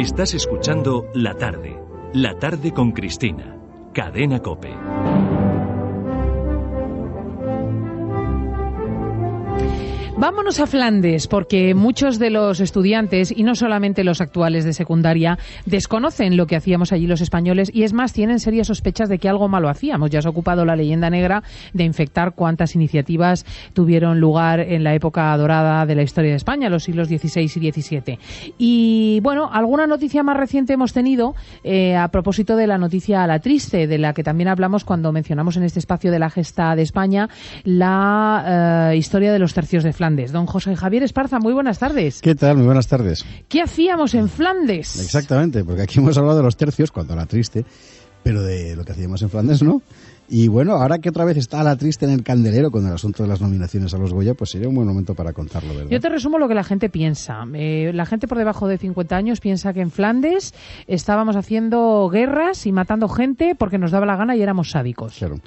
Estás escuchando La Tarde con Cristina, Cadena COPE. Vámonos a Flandes, porque muchos de los estudiantes, y no solamente los actuales de secundaria, desconocen lo que hacíamos allí los españoles y, es más, tienen serias sospechas de que algo malo hacíamos. Ya se ha ocupado la leyenda negra de infectar cuántas iniciativas tuvieron lugar en la época dorada de la historia de España, los siglos XVI y XVII. Y, bueno, alguna noticia más reciente hemos tenido a propósito de la noticia La Triste, de la que también hablamos cuando mencionamos en este espacio de la Gesta de España la historia de los tercios de Flandes. Don José Javier Esparza, muy buenas tardes. ¿Qué tal? Muy buenas tardes. ¿Qué hacíamos en Flandes? Exactamente, porque aquí hemos hablado de los tercios, cuando La Triste, pero de lo que hacíamos en Flandes, ¿no? Y bueno, ahora que otra vez está La Triste en el candelero con el asunto de las nominaciones a los Goya, pues sería un buen momento para contarlo, ¿verdad? Yo te resumo lo que la gente piensa. La gente por debajo de 50 años piensa que en Flandes estábamos haciendo guerras y matando gente porque nos daba la gana y éramos sádicos. Claro.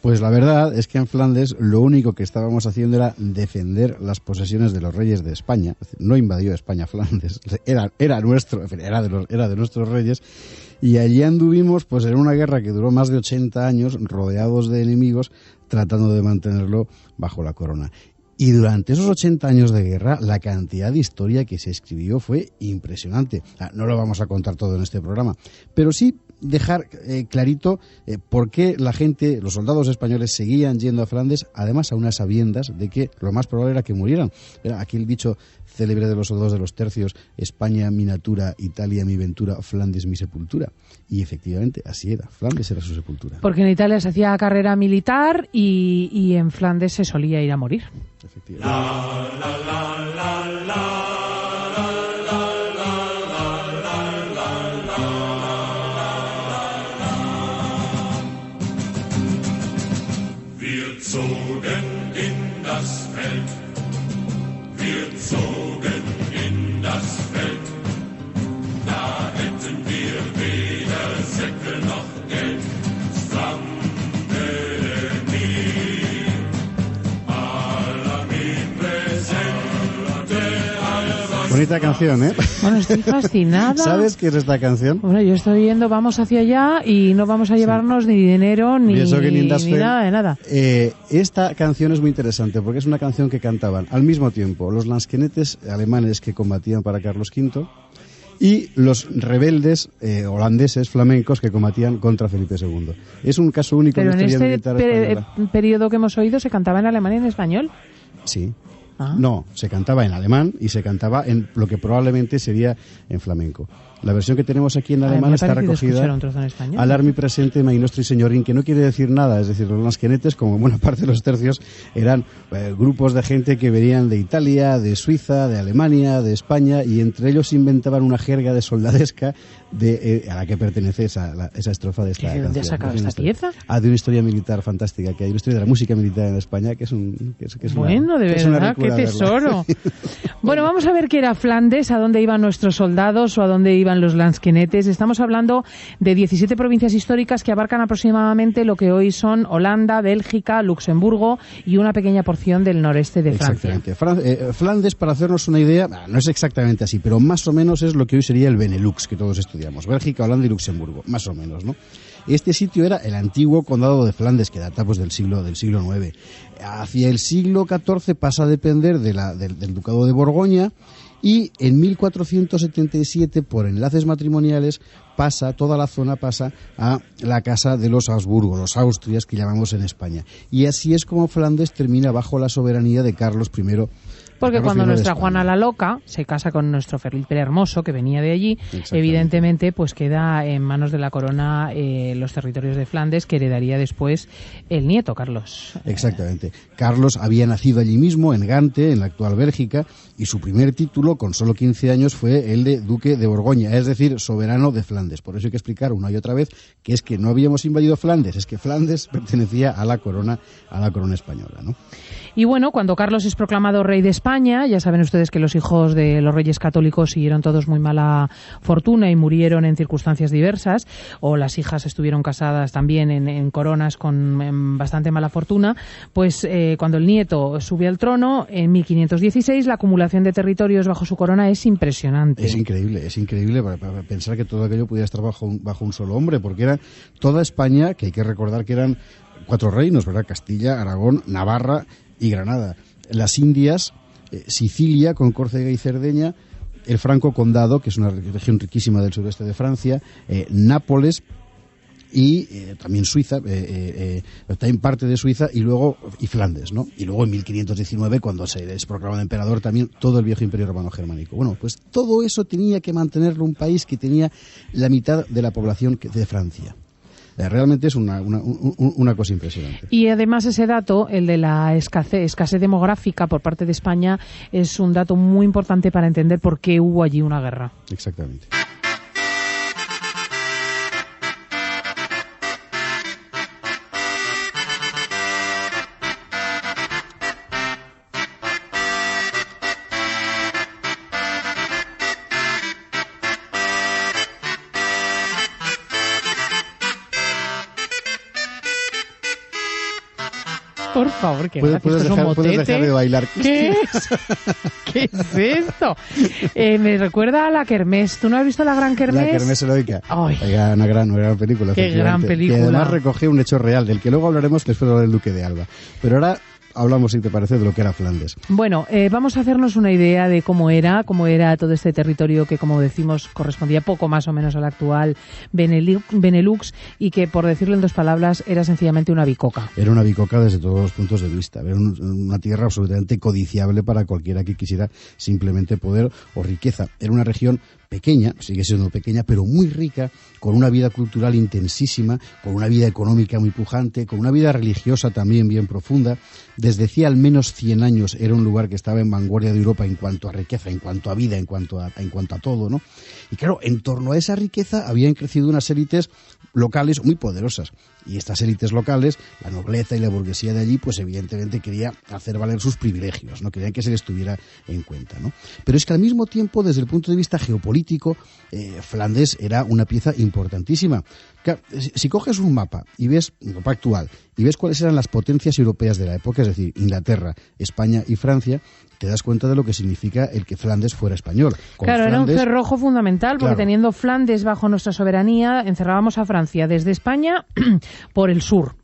Pues la verdad es que en Flandes lo único que estábamos haciendo era defender las posesiones de los reyes de España. Es decir, no invadió España Flandes, era nuestro, era de nuestros reyes. Y allí anduvimos pues en una guerra que duró más de 80 años, rodeados de enemigos, tratando de mantenerlo bajo la corona. Y durante esos 80 años de guerra, la cantidad de historia que se escribió fue impresionante. No lo vamos a contar todo en este programa, pero sí dejar clarito por qué la gente, los soldados españoles, seguían yendo a Flandes, además a unas sabiendas de que lo más probable era que murieran. Era aquel dicho célebre de los soldados de los tercios: España mi natura, Italia mi ventura, Flandes mi sepultura. Y efectivamente, así era, Flandes era su sepultura. Porque en Italia se hacía carrera militar y en Flandes se solía ir a morir. Efectivamente. Wir zogen in das Feld, wir zogen in das Feld, da hätten wir weder Säcke noch Geld, Bonita canción, ¿eh? Bueno, estoy fascinada. ¿Sabes qué es esta canción? Bueno, yo estoy viendo Vamos hacia allá y no vamos a llevarnos ni dinero ni nada de nada. Esta canción es muy interesante porque es una canción que cantaban al mismo tiempo los lansquenetes alemanes que combatían para Carlos V y los rebeldes holandeses flamencos que combatían contra Felipe II. Es un caso único en la historia militar española. Pero en este periodo que hemos oído, ¿se cantaba en alemán y en español? Sí. No, se cantaba en alemán y se cantaba en lo que probablemente sería en flamenco. La versión que tenemos aquí en alemán está recogida al Armi presente mai nostri signorin, que no quiere decir nada. Es decir, los lansquenetes, como buena parte de los tercios, eran grupos de gente que venían de Italia, de Suiza, de Alemania, de España, y entre ellos inventaban una jerga de soldadesca a la que pertenece esa estrofa de esta canción. ¿De dónde has sacado esta pieza? De una historia militar fantástica, que hay una historia de la música militar en España, que es bueno, de verdad, qué tesoro. Bueno, vamos a ver qué era Flandes, a dónde iban nuestros soldados o a dónde iban los lansquenetes. Estamos hablando de 17 provincias históricas que abarcan aproximadamente lo que hoy son Holanda, Bélgica, Luxemburgo y una pequeña porción del noreste de Francia. Exactamente. Flandes, para hacernos una idea, no es exactamente así, pero más o menos es lo que hoy sería el Benelux, que todos estudiamos. Bélgica, Holanda y Luxemburgo, más o menos, ¿no? Este sitio era el antiguo condado de Flandes, que data pues del siglo IX. Hacia el siglo XIV pasa a depender del ducado de Borgoña, y en 1477, por enlaces matrimoniales, toda la zona pasa a la casa de los Habsburgo, los Austrias, que llamamos en España. Y así es como Flandes termina bajo la soberanía de Carlos I. Porque cuando nuestra Juana la Loca se casa con nuestro Felipe el Hermoso, que venía de allí, evidentemente pues queda en manos de la corona los territorios de Flandes, que heredaría después el nieto, Carlos. Exactamente. Carlos había nacido allí mismo, en Gante, en la actual Bélgica, y su primer título, con solo 15 años, fue el de Duque de Borgoña, es decir, soberano de Flandes. Por eso hay que explicar una y otra vez que es que no habíamos invadido Flandes, es que Flandes pertenecía a la corona española, ¿no? Y bueno, cuando Carlos es proclamado rey de España, España. Ya saben ustedes que los hijos de los reyes católicos siguieron todos muy mala fortuna y murieron en circunstancias diversas, o las hijas estuvieron casadas también en coronas con bastante mala fortuna. Pues cuando el nieto sube al trono, en 1516, la acumulación de territorios bajo su corona es impresionante. Es increíble para pensar que todo aquello pudiera estar bajo un solo hombre, porque era toda España, que hay que recordar que eran 4 reinos, ¿verdad? Castilla, Aragón, Navarra y Granada. Las Indias, Sicilia con Córcega y Cerdeña, el Franco Condado, que es una región riquísima del sureste de Francia, Nápoles y también Suiza, también parte de Suiza y Flandes, ¿no? Y luego en 1519, cuando se es proclamado emperador, también todo el viejo imperio romano germánico. Bueno, pues todo eso tenía que mantenerlo un país que tenía la mitad de la población de Francia. Realmente es una cosa impresionante. Y además ese dato, el de la escasez demográfica por parte de España, es un dato muy importante para entender por qué hubo allí una guerra. Exactamente. Por favor, que puedes dejar de bailar. ¿Qué es? ¿Qué es esto? Me recuerda a la Kermés. ¿Tú no has visto la Gran Kermés? La Kermés heroica. Ay. Una gran película. Qué gran película. Que además recoge un hecho real, del que luego hablaremos después del Duque de Alba. Pero ahora hablamos, si te parece, de lo que era Flandes. Bueno, vamos a hacernos una idea de cómo era todo este territorio que, como decimos, correspondía poco más o menos al actual Benelux y que, por decirlo en 2 palabras, era sencillamente una bicoca. Era una bicoca desde todos los puntos de vista. Era una tierra absolutamente codiciable para cualquiera que quisiera simplemente poder o riqueza. Era una región pequeña, sigue siendo pequeña, pero muy rica, con una vida cultural intensísima, con una vida económica muy pujante, con una vida religiosa también bien profunda. Desde hacía al menos 100 años era un lugar que estaba en vanguardia de Europa en cuanto a riqueza, en cuanto a vida, en cuanto a todo, ¿no? Y claro, en torno a esa riqueza habían crecido unas élites locales muy poderosas. Y estas élites locales, la nobleza y la burguesía de allí, pues evidentemente quería hacer valer sus privilegios, no querían que se les tuviera en cuenta, ¿no? Pero es que al mismo tiempo, desde el punto de vista geopolítico, Flandes era una pieza importantísima. Si coges un mapa actual y ves cuáles eran las potencias europeas de la época, es decir, Inglaterra, España y Francia, te das cuenta de lo que significa el que Flandes fuera español. Claro, era un cerrojo fundamental, porque teniendo Flandes bajo nuestra soberanía, encerrábamos a Francia desde España por el sur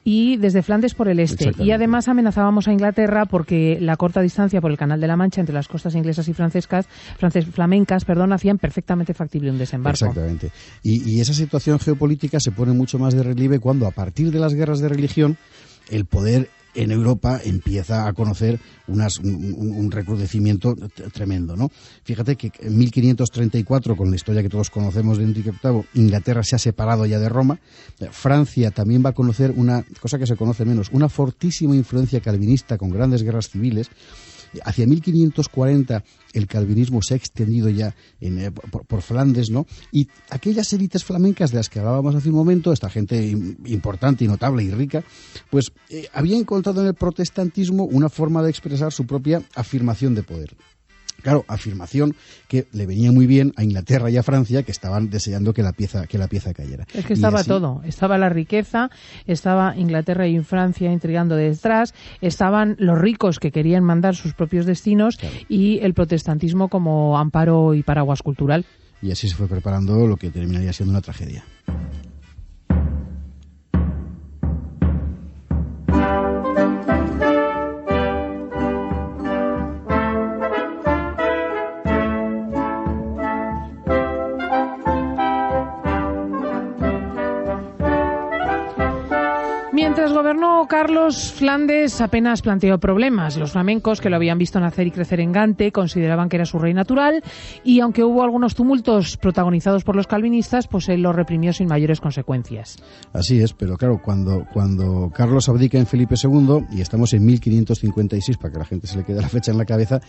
y desde Flandes por el este. Y además amenazábamos a Inglaterra porque la corta distancia por el Canal de la Mancha entre las costas inglesas y flamencas, hacían perfectamente factible un desembarco. Exactamente. Y esa situación geopolítica se pone mucho más de relieve cuando, a partir de las guerras de religión, el poder en Europa empieza a conocer un recrudecimiento tremendo, ¿no? Fíjate que en 1534, con la historia que todos conocemos de Enrique VIII, Inglaterra se ha separado ya de Roma. Francia también va a conocer una cosa que se conoce menos, una fortísima influencia calvinista con grandes guerras civiles. Hacia 1540 el calvinismo se ha extendido ya por Flandes, ¿no? Y aquellas élites flamencas de las que hablábamos hace un momento, esta gente importante y notable y rica, pues había encontrado en el protestantismo una forma de expresar su propia afirmación de poder. Claro, afirmación que le venía muy bien a Inglaterra y a Francia, que estaban deseando que la pieza cayera. Es que estaba todo, estaba la riqueza, estaba Inglaterra y Francia intrigando detrás, estaban los ricos que querían mandar sus propios destinos, claro, y el protestantismo como amparo y paraguas cultural. Y así se fue preparando lo que terminaría siendo una tragedia. Mientras gobernó Carlos, Flandes apenas planteó problemas. Los flamencos, que lo habían visto nacer y crecer en Gante, consideraban que era su rey natural, y aunque hubo algunos tumultos protagonizados por los calvinistas, pues él los reprimió sin mayores consecuencias. Así es, pero claro, cuando Carlos abdica en Felipe II, y estamos en 1556, para que la gente se le quede la fecha en la cabeza,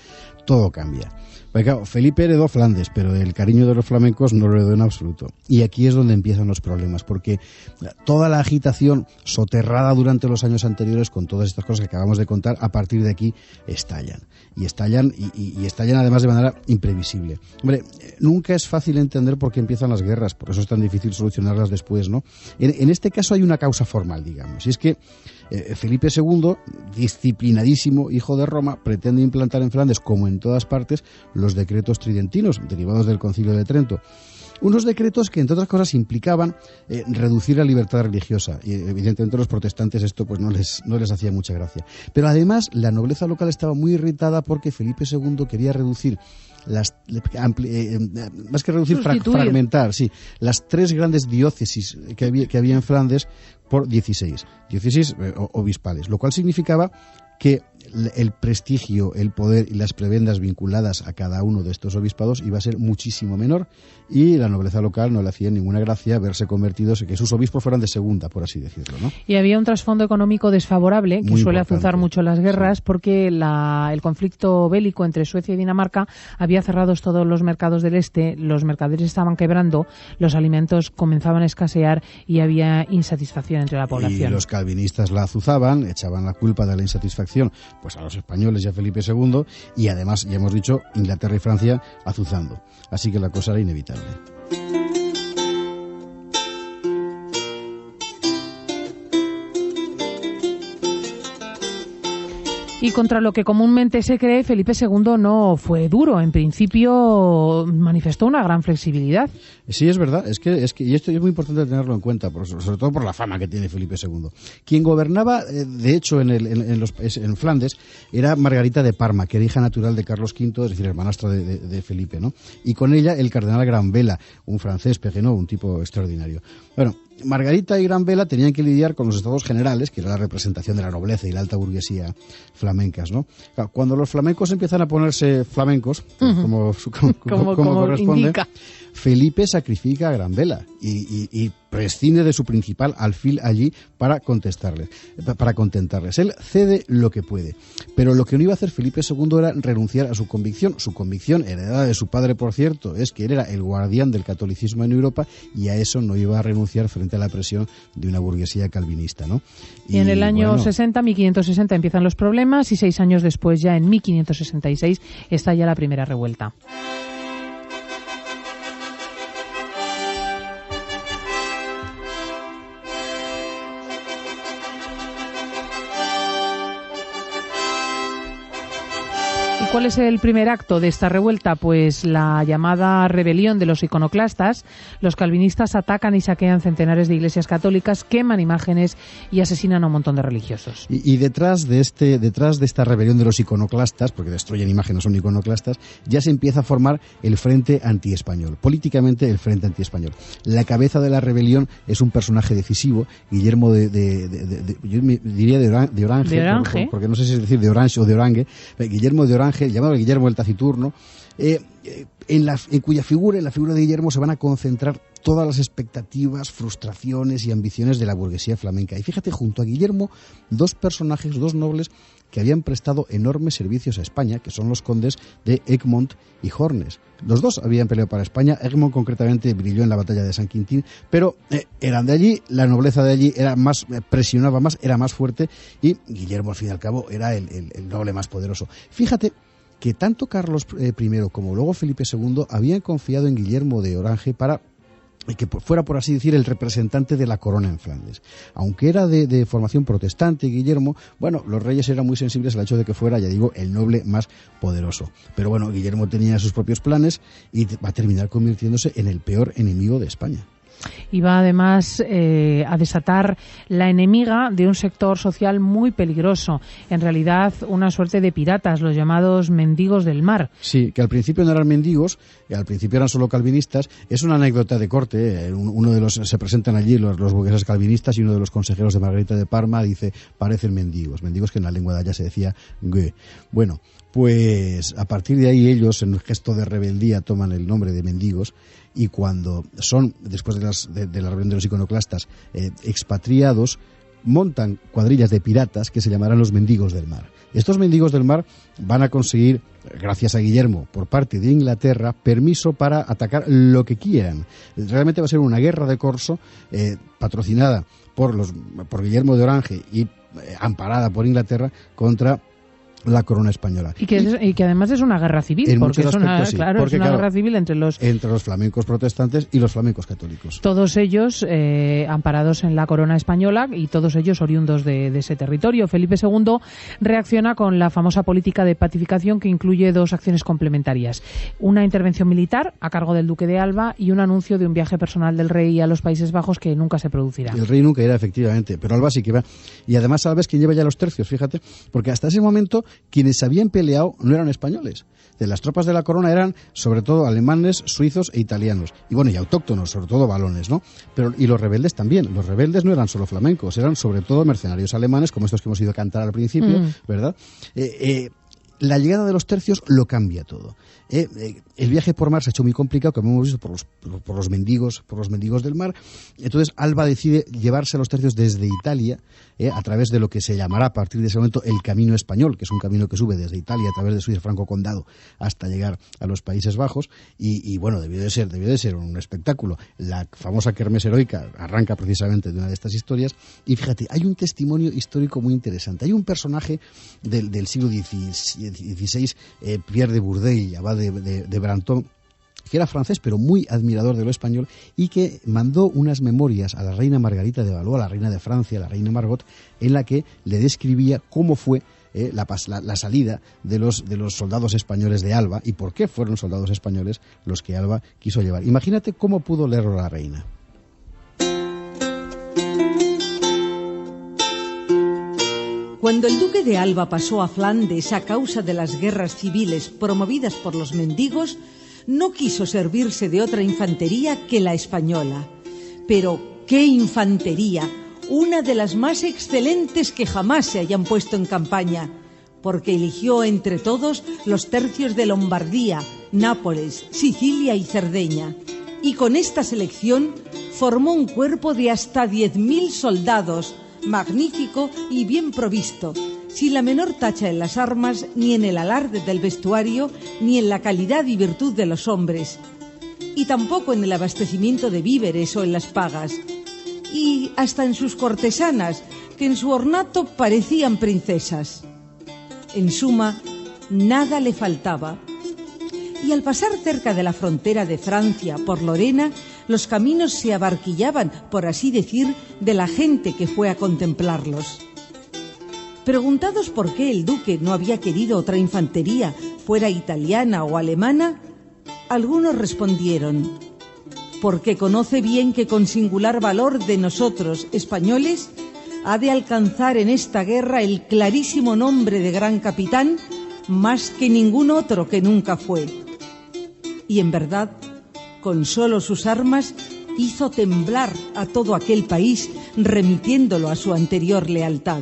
todo cambia. Porque claro, Felipe heredó Flandes, pero el cariño de los flamencos no lo heredó en absoluto. Y aquí es donde empiezan los problemas, porque toda la agitación soterrada durante durante los años anteriores con todas estas cosas que acabamos de contar, a partir de aquí estallan. Y estallan además de manera imprevisible. Hombre, nunca es fácil entender por qué empiezan las guerras, por eso es tan difícil solucionarlas después, ¿no? En este caso hay una causa formal, digamos, y es que Felipe II, disciplinadísimo hijo de Roma, pretende implantar en Flandes, como en todas partes, los decretos tridentinos, derivados del Concilio de Trento. Unos decretos que, entre otras cosas, implicaban reducir la libertad religiosa. Y, evidentemente, a los protestantes esto pues no les hacía mucha gracia. Pero, además, la nobleza local estaba muy irritada porque Felipe II quería reducir más que reducir, fragmentar, sí, las 3 grandes diócesis que había en Flandes por 16 diócesis obispales, lo cual significaba que el prestigio, el poder y las prebendas vinculadas a cada uno de estos obispados iba a ser muchísimo menor, y la nobleza local no le hacía ninguna gracia verse convertidos, que sus obispos fueran de segunda, por así decirlo, ¿no? Y había un trasfondo económico desfavorable que suele azuzar mucho las guerras, sí, porque el conflicto bélico entre Suecia y Dinamarca había cerrado todos los mercados del este, los mercaderes estaban quebrando, los alimentos comenzaban a escasear y había insatisfacción entre la población. Y los calvinistas la azuzaban, echaban la culpa de la insatisfacción pues a los españoles y a Felipe II, y además, ya hemos dicho, Inglaterra y Francia azuzando. Así que la cosa era inevitable. Y contra lo que comúnmente se cree, Felipe II no fue duro. En principio manifestó una gran flexibilidad. Sí, es verdad. Es que y esto es muy importante tenerlo en cuenta, sobre todo por la fama que tiene Felipe II. Quien gobernaba, de hecho, en Flandes, era Margarita de Parma, que era hija natural de Carlos V, es decir, hermanastra de Felipe, ¿no? Y con ella el cardenal Granvela, un francés, Peguenot, un tipo extraordinario. Bueno, Margarita y Granvela tenían que lidiar con los estados generales, que era la representación de la nobleza y la alta burguesía flamencas, ¿no? Cuando los flamencos empiezan a ponerse flamencos, como corresponde, indica, Felipe sacrifica a Granvela y prescinde de su principal alfil allí para contentarles. Él cede lo que puede, pero lo que no iba a hacer Felipe II era renunciar a su convicción. Su convicción, heredada de su padre, por cierto, es que él era el guardián del catolicismo en Europa, y a eso no iba a renunciar frente a la presión de una burguesía calvinista, ¿no? Y en el año 1560, empiezan los problemas, y 6 años después, ya en 1566, estalla la primera revuelta. ¿Cuál es el primer acto de esta revuelta? Pues la llamada rebelión de los iconoclastas. Los calvinistas atacan y saquean centenares de iglesias católicas, queman imágenes y asesinan a un montón de religiosos. Y detrás de esta rebelión de los iconoclastas, porque destruyen imágenes, son iconoclastas, ya se empieza a formar el Frente Antiespañol. Políticamente, el Frente Antiespañol. La cabeza de la rebelión es un personaje decisivo, Guillermo yo diría de Orange. Porque no sé si es decir de Orange o de Orange, Guillermo de Orange, llamado Guillermo el Taciturno, en la figura de Guillermo se van a concentrar todas las expectativas, frustraciones y ambiciones de la burguesía flamenca. Y fíjate, junto a Guillermo, 2 personajes, 2 nobles que habían prestado enormes servicios a España, que son los condes de Egmont y Hornes. Los 2 habían peleado para España. Egmont concretamente brilló en la batalla de San Quintín, pero eran de allí, la nobleza de allí era más, presionaba más, era más fuerte, y Guillermo, al fin y al cabo, era el noble más poderoso. Fíjate que tanto Carlos I como luego Felipe II habían confiado en Guillermo de Orange para que fuera, por así decir, el representante de la corona en Flandes. Aunque era de formación protestante, Guillermo, bueno, los reyes eran muy sensibles al hecho de que fuera, ya digo, el noble más poderoso. Pero bueno, Guillermo tenía sus propios planes y va a terminar convirtiéndose en el peor enemigo de España. Y va además a desatar la enemiga de un sector social muy peligroso, en realidad una suerte de piratas, los llamados mendigos del mar. Sí, que al principio no eran mendigos, al principio eran solo calvinistas. Es una anécdota de corte, se presentan allí los burgueses calvinistas, y uno de los consejeros de Margarita de Parma dice: parecen mendigos que en la lengua de allá se decía gue. Bueno, pues a partir de ahí ellos, en un gesto de rebeldía, toman el nombre de mendigos, y cuando son, después de la rebelión de los iconoclastas, expatriados, montan cuadrillas de piratas que se llamarán los mendigos del mar. Estos mendigos del mar van a conseguir, gracias a Guillermo, por parte de Inglaterra, permiso para atacar lo que quieran. Realmente va a ser una guerra de corso patrocinada por Guillermo de Orange y amparada por Inglaterra contra la corona española. Y que además es una guerra civil, porque es una guerra civil entre los flamencos protestantes y los flamencos católicos. Todos ellos amparados en la corona española y todos ellos oriundos de ese territorio. Felipe II reacciona con la famosa política de pacificación que incluye dos acciones complementarias. Una intervención militar a cargo del duque de Alba y un anuncio de un viaje personal del rey a los Países Bajos que nunca se producirá. El rey nunca irá, efectivamente, pero Alba sí que va. Y además Alba es quien lleva ya los tercios, fíjate, porque hasta ese momento quienes se habían peleado no eran españoles. De las tropas de la corona eran sobre todo alemanes, suizos e italianos. Y bueno, y autóctonos, sobre todo valones, ¿no? Y los rebeldes también. Los rebeldes no eran solo flamencos, eran sobre todo mercenarios alemanes, como estos que hemos ido a cantar al principio, ¿verdad? La llegada de los tercios lo cambia todo. El viaje por mar se ha hecho muy complicado, como hemos visto, por los mendigos del mar. Entonces Alba decide llevarse a los tercios desde Italia, a través de lo que se llamará a partir de ese momento el Camino Español, que es un camino que sube desde Italia a través de Suiza, Franco Condado, hasta llegar a los Países Bajos. Y bueno, debió de ser un espectáculo. La famosa Kermés Heroica arranca precisamente de una de estas historias. Y fíjate, hay un testimonio histórico muy interesante. Hay un personaje del siglo XVI, Pierre de Bourdeille, abad de Brantôme, que era francés pero muy admirador de lo español y que mandó unas memorias a la reina Margarita de Valois, a la reina de Francia, a la reina Margot, en la que le describía cómo fue la salida de los soldados españoles de Alba y por qué fueron soldados españoles los que Alba quiso llevar. Imagínate cómo pudo leerlo la reina. Cuando el duque de Alba pasó a Flandes a causa de las guerras civiles promovidas por los mendigos, no quiso servirse de otra infantería que la española. Pero ¡qué infantería! Una de las más excelentes que jamás se hayan puesto en campaña, porque eligió entre todos los tercios de Lombardía, Nápoles, Sicilia y Cerdeña. Y con esta selección formó un cuerpo de hasta 10.000 soldados, magnífico y bien provisto, sin la menor tacha en las armas, ni en el alarde del vestuario, ni en la calidad y virtud de los hombres, y tampoco en el abastecimiento de víveres o en las pagas, y hasta en sus cortesanas, que en su ornato parecían princesas. En suma, nada le faltaba. Y al pasar cerca de la frontera de Francia por Lorena, los caminos se abarquillaban, por así decir, de la gente que fue a contemplarlos. Preguntados por qué el duque no había querido otra infantería, fuera italiana o alemana, algunos respondieron: porque conoce bien que con singular valor de nosotros, españoles, ha de alcanzar en esta guerra el clarísimo nombre de gran capitán, más que ningún otro que nunca fue. Y en verdad, con solo sus armas, hizo temblar a todo aquel país, remitiéndolo a su anterior lealtad.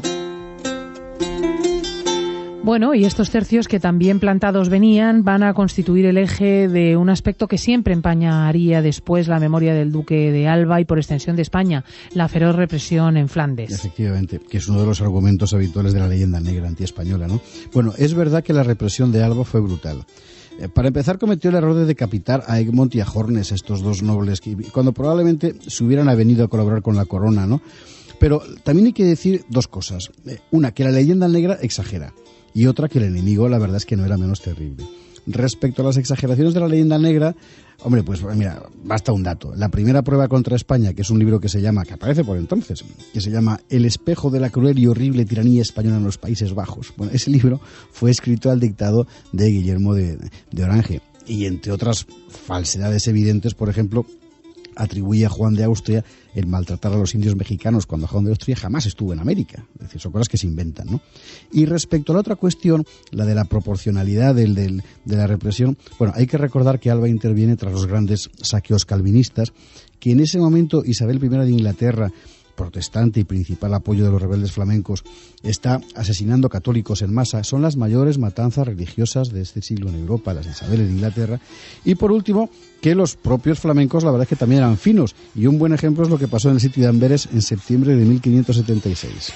Bueno, y estos tercios que también plantados venían van a constituir el eje de un aspecto que siempre empañaría después la memoria del duque de Alba y por extensión de España, la feroz represión en Flandes. Efectivamente, que es uno de los argumentos habituales de la leyenda negra antiespañola, ¿no? Bueno, es verdad que la represión de Alba fue brutal. Para empezar, cometió el error de decapitar a Egmont y a Hornes, estos dos nobles, cuando probablemente se hubieran venido a colaborar con la corona, ¿no? Pero también hay que decir dos cosas. Una, que la leyenda negra exagera, y otra, que el enemigo, la verdad es que no era menos terrible. Respecto a las exageraciones de la leyenda negra, hombre, pues mira, basta un dato. La primera prueba contra España, que es un libro que aparece por entonces, que se llama El espejo de la cruel y horrible tiranía española en los Países Bajos. Bueno, ese libro fue escrito al dictado de Guillermo de Orange. Y entre otras falsedades evidentes, por ejemplo, atribuye a Juan de Austria el maltratar a los indios mexicanos cuando Juan de Austria jamás estuvo en América. Es decir, son cosas que se inventan, ¿no? Y respecto a la otra cuestión, la de la proporcionalidad de la represión, bueno, hay que recordar que Alba interviene tras los grandes saqueos calvinistas, que en ese momento Isabel I de Inglaterra, protestante y principal apoyo de los rebeldes flamencos, está asesinando católicos en masa. Son las mayores matanzas religiosas de este siglo en Europa, las de Isabel de Inglaterra. Y por último, que los propios flamencos, la verdad es que también eran finos. Y un buen ejemplo es lo que pasó en el sitio de Amberes en septiembre de 1576.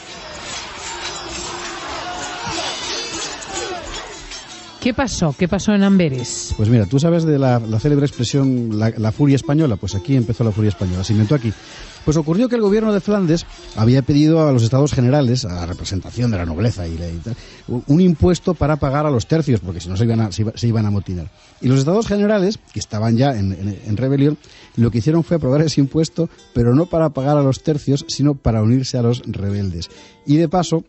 ¿Qué pasó? ¿Qué pasó en Amberes? Pues mira, tú sabes de la célebre expresión la furia española. Pues aquí empezó la furia española, se inventó aquí. Pues ocurrió que el gobierno de Flandes había pedido a los Estados Generales, a la representación de la nobleza y tal, un impuesto para pagar a los tercios, porque si no se iban a motinar. Y los Estados Generales, que estaban ya en rebelión, lo que hicieron fue aprobar ese impuesto, pero no para pagar a los tercios, sino para unirse a los rebeldes. Y de paso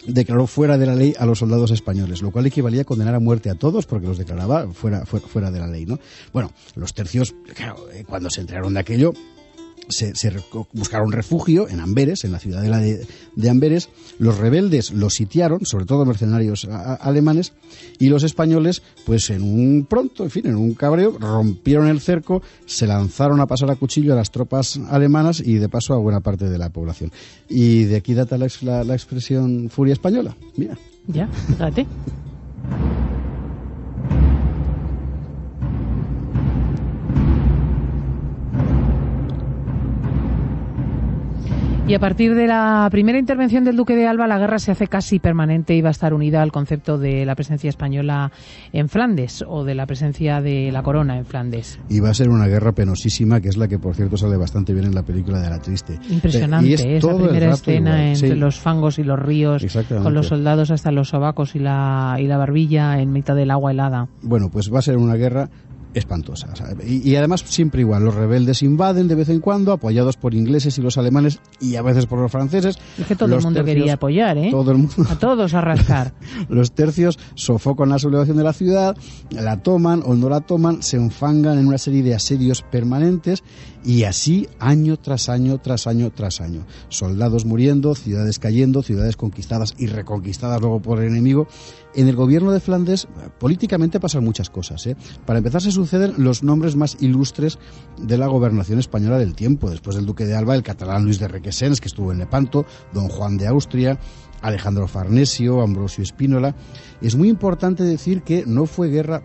declaró fuera de la ley a los soldados españoles, lo cual equivalía a condenar a muerte a todos porque los declaraba fuera de la ley, ¿no? Bueno, los tercios, claro, cuando se enteraron de aquello, se buscaron refugio en Amberes, en la ciudadela de Amberes. Los rebeldes los sitiaron, sobre todo mercenarios alemanes, y los españoles, pues en un cabreo, rompieron el cerco, se lanzaron a pasar a cuchillo a las tropas alemanas y de paso a buena parte de la población. Y de aquí data la expresión furia española. Mira. Ya, fíjate. Y a partir de la primera intervención del duque de Alba, la guerra se hace casi permanente y va a estar unida al concepto de la presencia española en Flandes o de la presencia de la corona en Flandes. Y va a ser una guerra penosísima, que es la que, por cierto, sale bastante bien en la película de La Triste. Impresionante, esa primera escena entre los fangos y los ríos, con los soldados hasta los sobacos y la barbilla en mitad del agua helada. Bueno, pues va a ser una guerra espantosa, ¿sabes? Y además siempre igual, los rebeldes invaden de vez en cuando, apoyados por ingleses y los alemanes y a veces por los franceses. Es que todo el mundo quería apoyar, ¿eh? Todo el mundo. A todos a rascar. Los tercios sofocan la sublevación de la ciudad, la toman o no la toman, se enfangan en una serie de asedios permanentes y así año tras año tras año tras año. Soldados muriendo, ciudades cayendo, ciudades conquistadas y reconquistadas luego por el enemigo. En el gobierno de Flandes políticamente pasan muchas cosas, ¿eh? Para empezar, se suceden los nombres más ilustres de la gobernación española del tiempo. Después del duque de Alba, el catalán Luis de Requesens, que estuvo en Lepanto, don Juan de Austria, Alejandro Farnesio, Ambrosio Espínola. Es muy importante decir que no fue guerra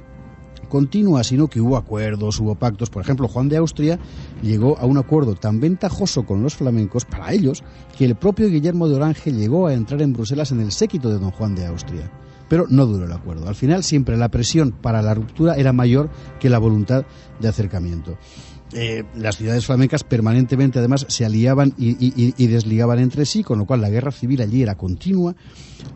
continua, sino que hubo acuerdos, hubo pactos. Por ejemplo, Juan de Austria llegó a un acuerdo tan ventajoso con los flamencos para ellos que el propio Guillermo de Orange llegó a entrar en Bruselas en el séquito de don Juan de Austria. Pero no duró el acuerdo. Al final siempre la presión para la ruptura era mayor que la voluntad de acercamiento. Las ciudades flamencas permanentemente además se aliaban y desligaban entre sí, con lo cual la guerra civil allí era continua.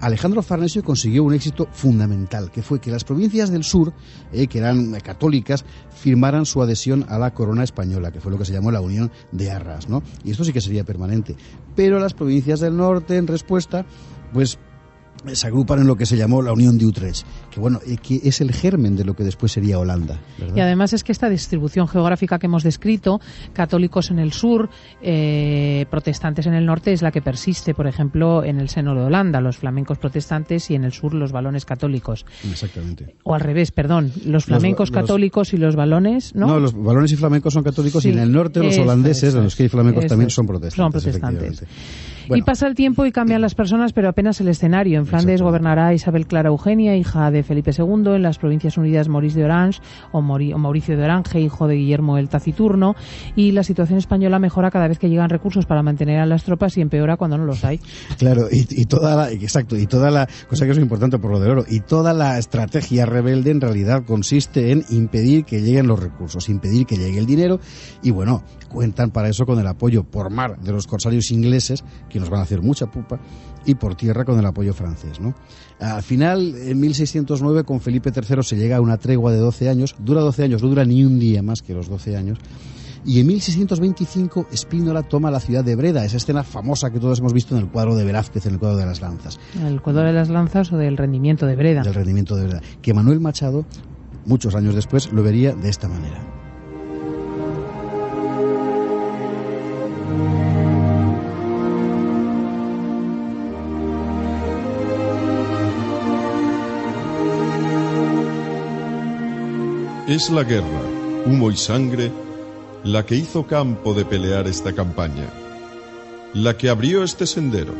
Alejandro Farnesio consiguió un éxito fundamental, que fue que las provincias del sur, que eran católicas, firmaran su adhesión a la corona española, que fue lo que se llamó la Unión de Arras, ¿no? Y esto sí que sería permanente. Pero las provincias del norte, en respuesta, pues se agrupan en lo que se llamó la Unión de Utrecht, que bueno, que es el germen de lo que después sería Holanda, ¿verdad? Y además es que esta distribución geográfica que hemos descrito, católicos en el sur, protestantes en el norte, es la que persiste, por ejemplo, en el seno de Holanda, los flamencos protestantes y en el sur los valones católicos. Exactamente. O al revés, perdón, los flamencos católicos y los valones, ¿no? No, los valones y flamencos son católicos, sí, y en el norte los holandeses, de los que hay flamencos también son protestantes. Bueno. Y pasa el tiempo y cambian las personas, pero apenas el escenario. En Flandes gobernará Isabel Clara Eugenia, hija de Felipe II, en las Provincias Unidas Maurice de Orange o Mauricio de Orange, hijo de Guillermo el Taciturno, y la situación española mejora cada vez que llegan recursos para mantener a las tropas y empeora cuando no los hay. Claro, y toda la cosa que es muy importante por lo del oro, y toda la estrategia rebelde en realidad consiste en impedir que lleguen los recursos, impedir que llegue el dinero, y bueno, cuentan para eso con el apoyo por mar de los corsarios ingleses, que nos van a hacer mucha pupa, y por tierra con el apoyo francés, ¿no? Al final, en 1609, con Felipe III se llega a una tregua de 12 años, dura 12 años, no dura ni un día más que los 12 años, y en 1625 Espínola toma la ciudad de Breda, esa escena famosa que todos hemos visto en el cuadro de Velázquez, en el cuadro de las lanzas. ¿El cuadro de las lanzas o del rendimiento de Breda? Del rendimiento de Breda, que Manuel Machado, muchos años después, lo vería de esta manera. Es la guerra, humo y sangre, la que hizo campo de pelear esta campaña, la que abrió este sendero,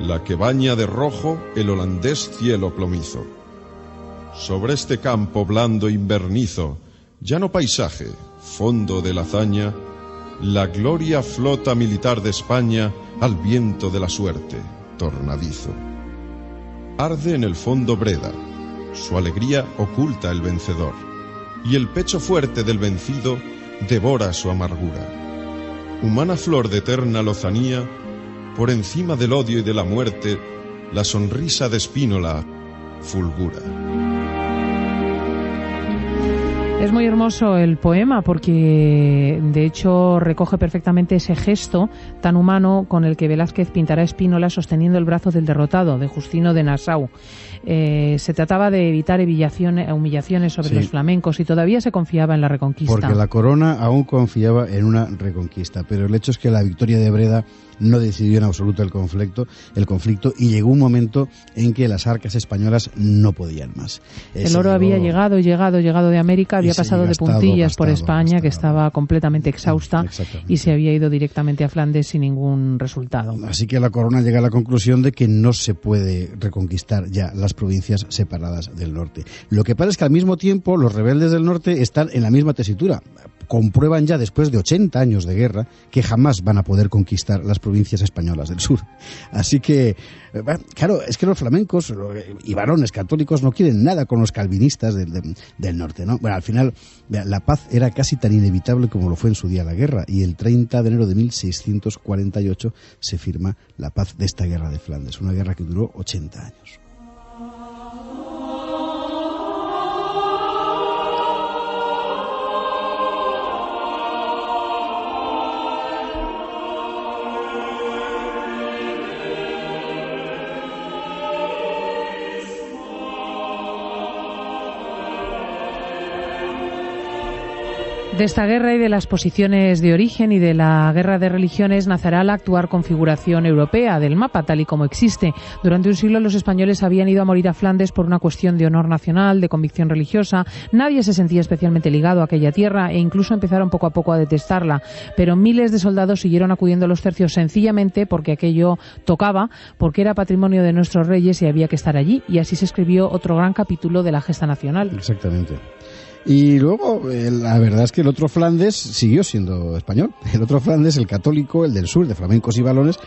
la que baña de rojo el holandés cielo plomizo. Sobre este campo blando invernizo, llano paisaje, fondo de la hazaña, la gloria flota militar de España al viento de la suerte, tornadizo. Arde en el fondo Breda, su alegría oculta el vencedor, y el pecho fuerte del vencido devora su amargura. Humana flor de eterna lozanía, por encima del odio y de la muerte, la sonrisa de Spínola fulgura. Es muy hermoso el poema porque, de hecho, recoge perfectamente ese gesto tan humano con el que Velázquez pintará a Spínola sosteniendo el brazo del derrotado, de Justino de Nassau. Se trataba de evitar humillaciones sobre los flamencos y todavía se confiaba en la reconquista. Porque la corona aún confiaba en una reconquista, pero el hecho es que la victoria de Breda no decidió en absoluto el conflicto y llegó un momento en que las arcas españolas no podían más. El oro había llegado de América, había pasado de puntillas por España, que estaba completamente exhausta y se había ido directamente a Flandes sin ningún resultado. Así que la corona llega a la conclusión de que no se puede reconquistar ya las provincias separadas del norte. Lo que pasa es que al mismo tiempo los rebeldes del norte están en la misma tesitura. Comprueban ya después de 80 años de guerra que jamás van a poder conquistar las provincias españolas del sur. Así que, claro, es que los flamencos y varones católicos no quieren nada con los calvinistas del norte, ¿no? Bueno, al final la paz era casi tan inevitable como lo fue en su día la guerra, y el 30 de enero de 1648 se firma la paz de esta guerra de Flandes, una guerra que duró 80 años. De esta guerra y de las posiciones de origen y de la guerra de religiones nacerá la actual configuración europea del mapa, tal y como existe. Durante un siglo los españoles habían ido a morir a Flandes por una cuestión de honor nacional, de convicción religiosa. Nadie se sentía especialmente ligado a aquella tierra e incluso empezaron poco a poco a detestarla. Pero miles de soldados siguieron acudiendo a los tercios sencillamente porque aquello tocaba, porque era patrimonio de nuestros reyes y había que estar allí. Y así se escribió otro gran capítulo de la gesta nacional. Exactamente. Y luego, la verdad es que el otro Flandes siguió siendo español. El otro Flandes, el católico, el del sur, de flamencos y balones,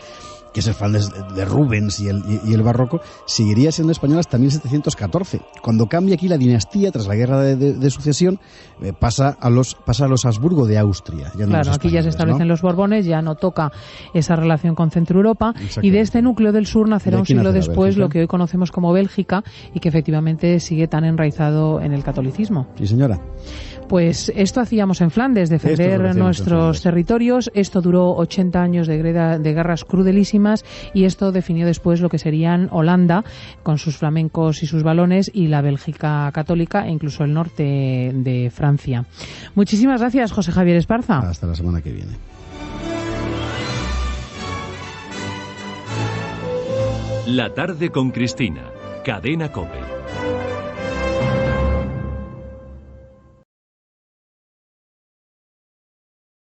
que es el Flandes de Rubens y el barroco, seguiría siendo español hasta 1714. Cuando cambia aquí la dinastía, tras la guerra de sucesión, pasa a los Habsburgo de Austria. Ya no claro, aquí ya se establecen los Borbones, ya no toca esa relación con Centro Europa, y de este núcleo del sur nacerá un siglo después lo que hoy conocemos como Bélgica, y que efectivamente sigue tan enraizado en el catolicismo. Sí, señora. Pues esto hacíamos en Flandes, defender nuestros territorios. Esto duró 80 años de guerras crudelísimas, y esto definió después lo que serían Holanda, con sus flamencos y sus balones, y la Bélgica católica e incluso el norte de Francia. Muchísimas gracias, José Javier Esparza. Hasta la semana que viene. La tarde con Cristina, Cadena COPE.